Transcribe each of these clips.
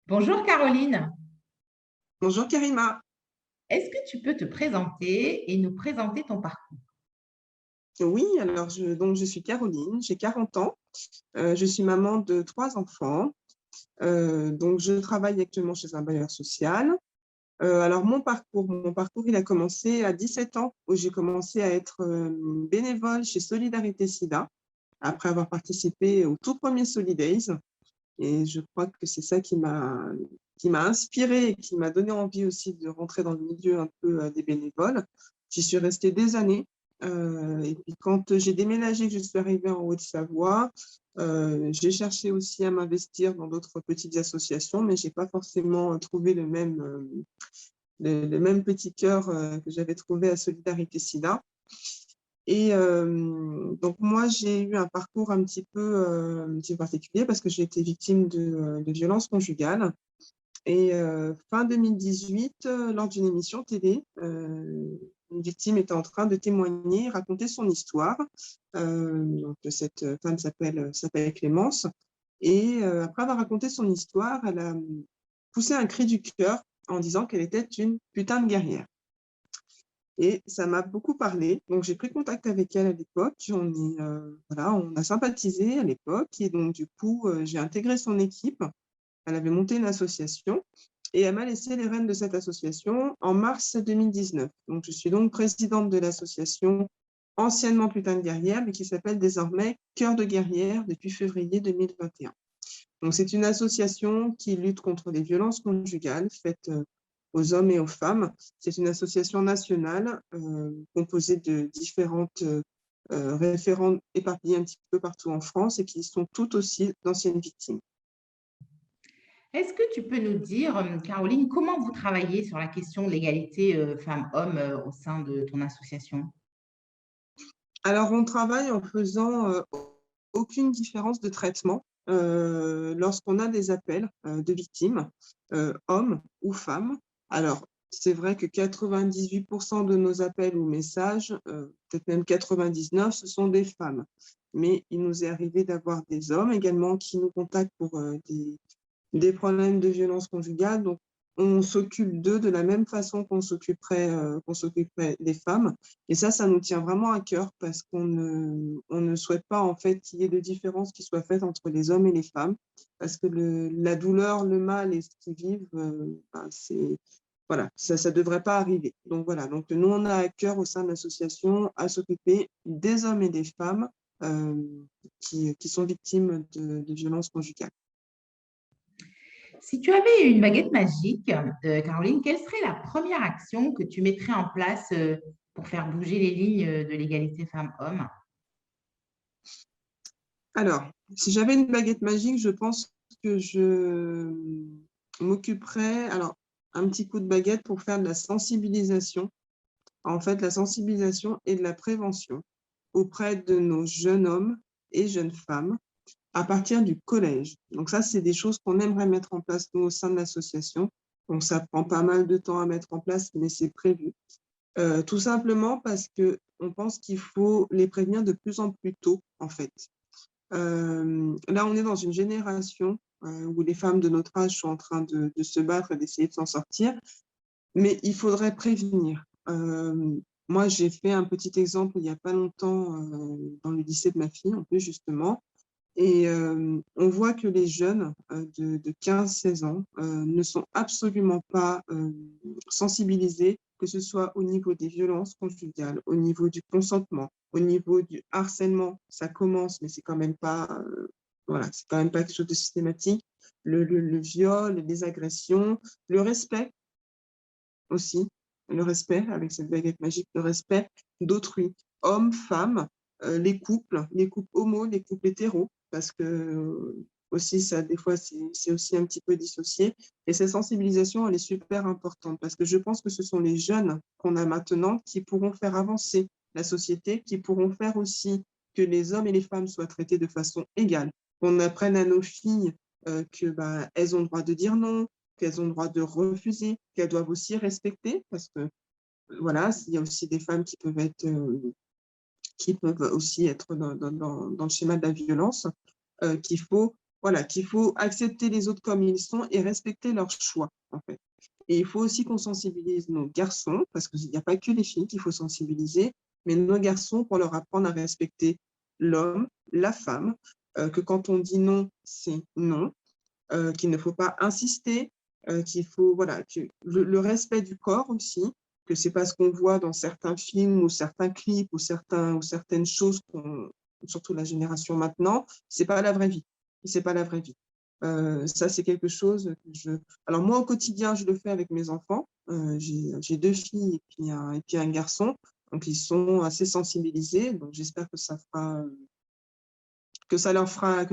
Bonjour Caroline, Bonjour Karima. est-ce que tu peux te présenter et nous présenter ton parcours? Oui, alors je suis Caroline, j'ai 40 ans, je suis maman de 3 enfants, donc je travaille actuellement chez un bailleur social. Alors mon parcours, il a commencé à 17 ans, où j'ai commencé à être bénévole chez Solidarité Sida, après avoir participé au tout premier Solidays. Et je crois que c'est ça qui m'a inspirée et qui m'a donné envie aussi de rentrer dans le milieu un peu des bénévoles. J'y suis restée des années. Et puis quand j'ai déménagé, que je suis arrivée en Haute-Savoie, j'ai cherché aussi à m'investir dans d'autres petites associations, mais j'ai pas forcément trouvé le même petit cœur que j'avais trouvé à Solidarité Sida. Et donc moi, j'ai eu un parcours un petit peu particulier parce que j'ai été victime de violences conjugales. Et fin 2018, lors d'une émission télé, une victime était en train de témoigner, raconter son histoire. Donc cette femme s'appelle Clémence. Et après avoir raconté son histoire, elle a poussé un cri du cœur en disant qu'elle était une putain de guerrière. Et ça m'a beaucoup parlé. Donc, j'ai pris contact avec elle à l'époque. Voilà, on a sympathisé à l'époque. Et donc, du coup, j'ai intégré son équipe. Elle avait monté une association et elle m'a laissé les rênes de cette association en mars 2019. Donc, je suis donc présidente de l'association anciennement Putain de Guerrière, mais qui s'appelle désormais Cœur de Guerrière depuis février 2021. Donc, c'est une association qui lutte contre les violences conjugales faites aux hommes et aux femmes. C'est une association nationale composée de différentes référentes éparpillées un petit peu partout en France et qui sont toutes aussi d'anciennes victimes. Est-ce que tu peux nous dire, Caroline, comment vous travaillez sur la question de l'égalité femmes-hommes au sein de ton association? Alors, on travaille en faisant aucune différence de traitement lorsqu'on a des appels de victimes, hommes ou femmes. Alors, c'est vrai que 98% de nos appels ou messages, peut-être même 99, ce sont des femmes. Mais il nous est arrivé d'avoir des hommes également qui nous contactent pour des problèmes de violence conjugale. Donc, on s'occupe d'eux de la même façon qu'on s'occuperait des femmes. Et ça nous tient vraiment à cœur parce qu'on ne souhaite pas en fait qu'il y ait de différence qui soit faite entre les hommes et les femmes. Parce que la douleur, le mal et ce qu'ils vivent, voilà, ça devrait pas arriver. Donc voilà, donc nous, on a à cœur au sein de l'association à s'occuper des hommes et des femmes euh, qui sont victimes de violences conjugales. Si tu avais une baguette magique, Caroline, quelle serait la première action que tu mettrais en place pour faire bouger les lignes de l'égalité femmes-hommes? Alors, si j'avais une baguette magique, je pense que je m'occuperais, alors, un petit coup de baguette pour faire de la sensibilisation, en fait, la sensibilisation et de la prévention auprès de nos jeunes hommes et jeunes femmes à partir du collège. Donc ça, c'est des choses qu'on aimerait mettre en place, nous, au sein de l'association. Donc, ça prend pas mal de temps à mettre en place, mais c'est prévu. Tout simplement parce que on pense qu'il faut les prévenir de plus en plus tôt, en fait. Là, on est dans une génération où les femmes de notre âge sont en train de se battre et d'essayer de s'en sortir, mais il faudrait prévenir. Moi, j'ai fait un petit exemple il n'y a pas longtemps dans le lycée de ma fille, en plus, justement, et on voit que les jeunes de 15-16 ans ne sont absolument pas sensibilisés, que ce soit au niveau des violences conjugales, au niveau du consentement, au niveau du harcèlement. Ça commence, mais c'est quand même pas, voilà, c'est quand même pas quelque chose de systématique. Le viol, les agressions, le respect aussi, le respect avec cette baguette magique, le respect d'autrui, hommes, femmes, les couples homo, les couples hétéros, parce que aussi ça, des fois, c'est aussi un petit peu dissocié. Et cette sensibilisation, elle est super importante parce que je pense que ce sont les jeunes qu'on a maintenant qui pourront faire avancer la société, qui pourront faire aussi que les hommes et les femmes soient traités de façon égale, qu'on apprenne à nos filles que bah, elles ont le droit de dire non, qu'elles ont le droit de refuser, qu'elles doivent aussi respecter, parce que voilà, il y a aussi des femmes qui peuvent aussi être dans le schéma de la violence, qu'il faut voilà, qu'il faut accepter les autres comme ils sont et respecter leurs choix, en fait. Et il faut aussi qu'on sensibilise nos garçons, parce qu'il n'y a pas que les filles qu'il faut sensibiliser, mais nos garçons pour leur apprendre à respecter l'homme, la femme, que quand on dit non, c'est non, qu'il ne faut pas insister, qu'il faut, voilà, le respect du corps aussi, que c'est pas ce qu'on voit dans certains films ou certains clips ou certaines choses, surtout la génération maintenant, c'est pas la vraie vie. C'est pas la vraie vie. Ça, c'est quelque chose que alors moi, au quotidien, je le fais avec mes enfants. J'ai 2 filles et puis un garçon. Donc, ils sont assez sensibilisés. Donc, j'espère que ça leur fera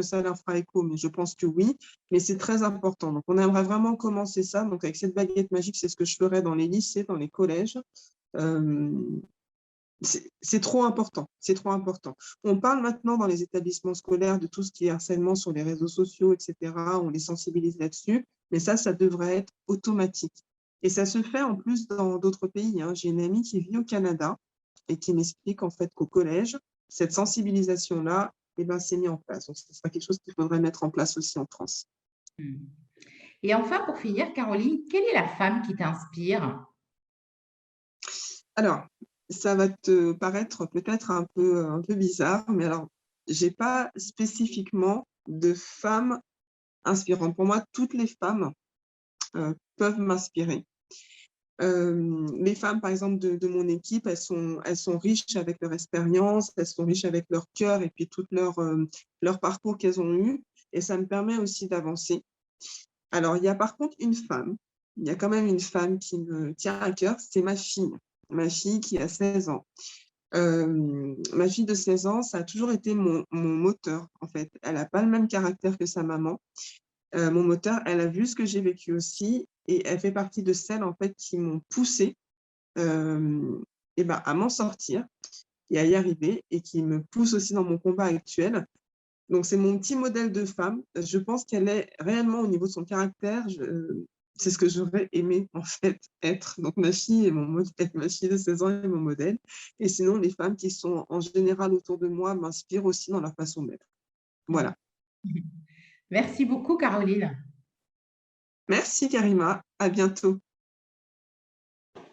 écho, mais je pense que oui. Mais c'est très important. Donc, on aimerait vraiment commencer ça. Donc, avec cette baguette magique, c'est ce que je ferais dans les lycées, dans les collèges. Euh, c'est trop important, c'est trop important. On parle maintenant dans les établissements scolaires de tout ce qui est harcèlement sur les réseaux sociaux, etc. On les sensibilise là-dessus, mais ça devrait être automatique. Et ça se fait en plus dans d'autres pays, hein. J'ai une amie qui vit au Canada et qui m'explique en fait qu'au collège, cette sensibilisation-là, eh ben, c'est mis en place. Donc, ce sera quelque chose qu'il faudrait mettre en place aussi en France. Mmh. Et enfin, pour finir, Caroline, quelle est la femme qui t'inspire? Alors, ça va te paraître peut-être un peu bizarre, mais alors, j'ai pas spécifiquement de femme inspirante. Pour moi, toutes les femmes peuvent m'inspirer. Les femmes, par exemple, de mon équipe, elles sont riches avec leur expérience, elles sont riches avec leur cœur et puis tout leur parcours qu'elles ont eu. Et ça me permet aussi d'avancer. Alors, il y a par contre une femme, il y a quand même une femme qui me tient à cœur, c'est ma fille qui a 16 ans. Ma fille de 16 ans, ça a toujours été mon moteur, en fait. Elle n'a pas le même caractère que sa maman. Mon moteur, elle a vu ce que j'ai vécu aussi et elle fait partie de celles, en fait, qui m'ont poussée et ben, à m'en sortir et à y arriver et qui me poussent aussi dans mon combat actuel. Donc, c'est mon petit modèle de femme. Je pense qu'elle est réellement au niveau de son caractère. C'est ce que j'aurais aimé en fait être. Donc, ma fille est mon modèle, ma fille de 16 ans est mon modèle. Et sinon, les femmes qui sont en général autour de moi m'inspirent aussi dans leur façon d'être. Mmh. Voilà. Merci beaucoup, Caroline. Merci Karima. À bientôt.